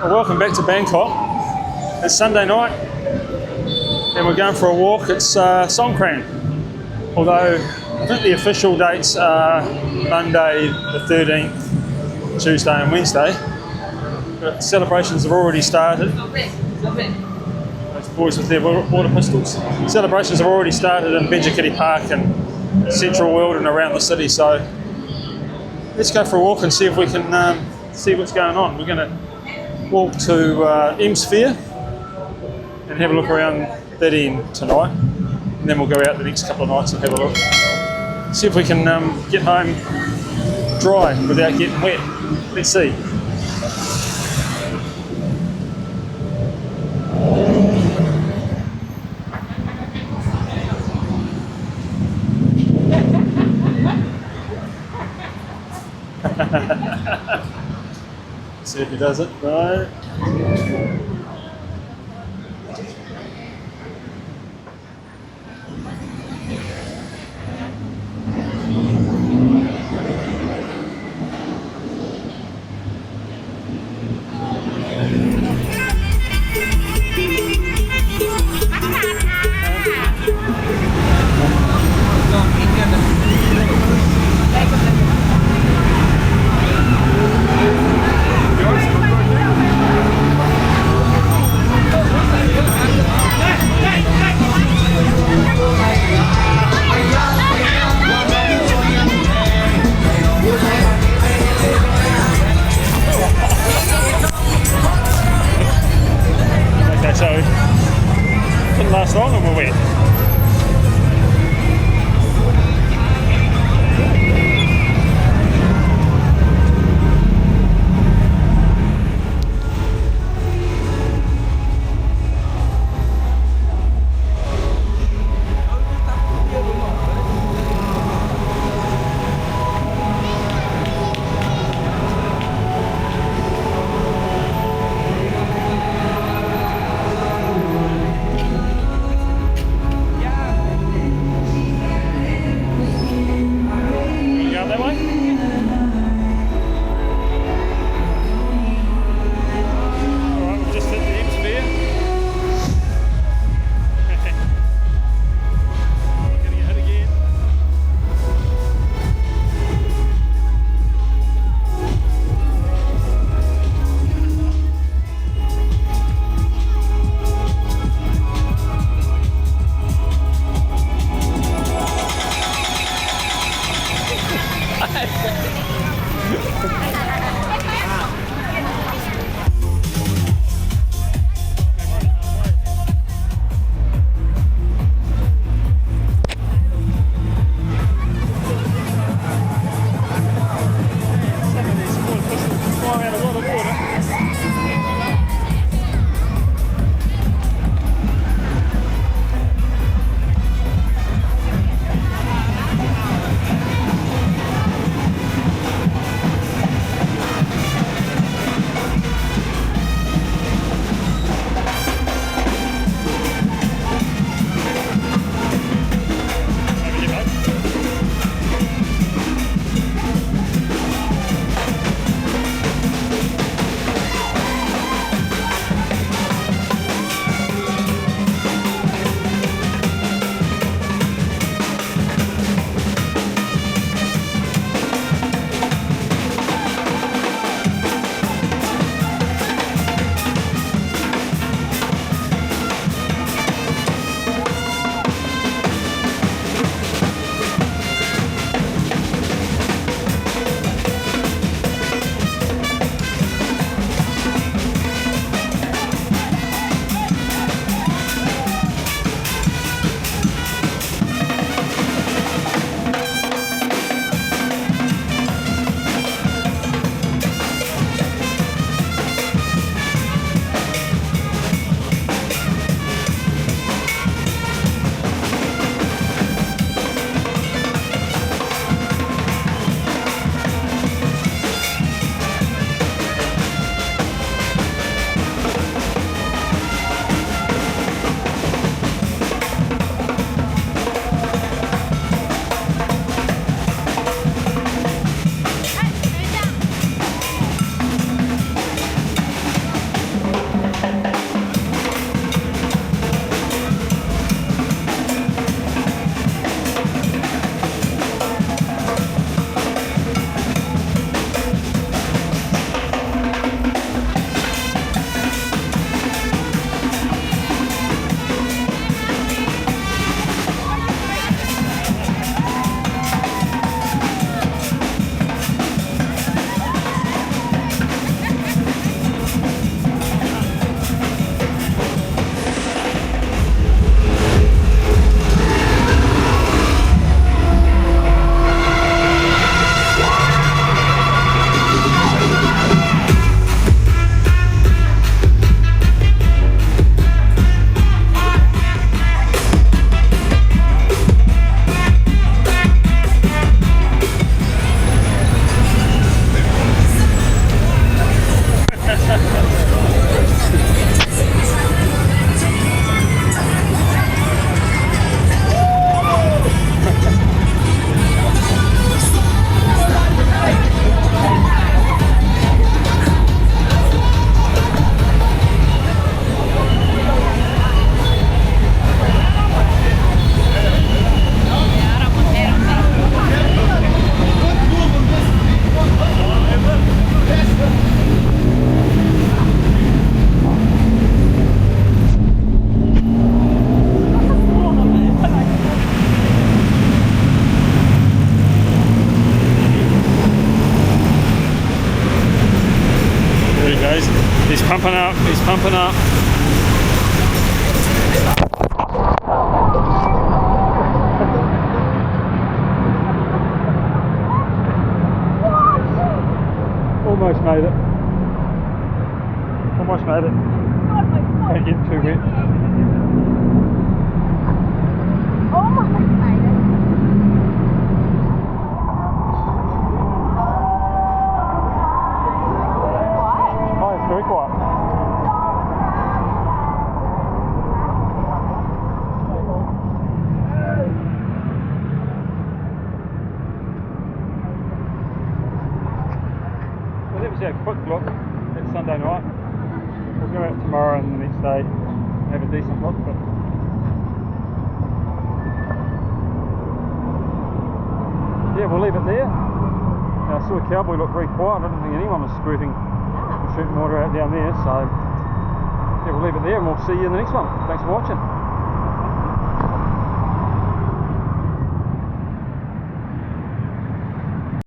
Well, welcome back to Bangkok. It's Sunday night and we're going for a walk. It's Songkran. Although I think the official dates are Monday the 13th, Tuesday and Wednesday. But celebrations have already started. Those boys with their water pistols. Celebrations have already started in Empshere Park and Central World and around the city. So let's go for a walk and see if we can see what's going on. We're going to walk to Emsphere and have a look around that end tonight, and then we'll go out the next couple of nights and have a look. See if we can get home dry without getting wet. Let's see. See if he does it. No. goes. He's pumping up, he's pumping up. Almost made it. Almost made it. Don't get too wet. Almost made it. Oh, it's very quiet. Well, that was our quick look at Sunday night. We'll go out tomorrow and the next day and have a decent look. But yeah, we'll leave it there. I saw a cowboy look very quiet. I didn't think anyone was squirting and shooting water out down there. So yeah, we'll leave it there and we'll see you in the next one. Thanks for watching.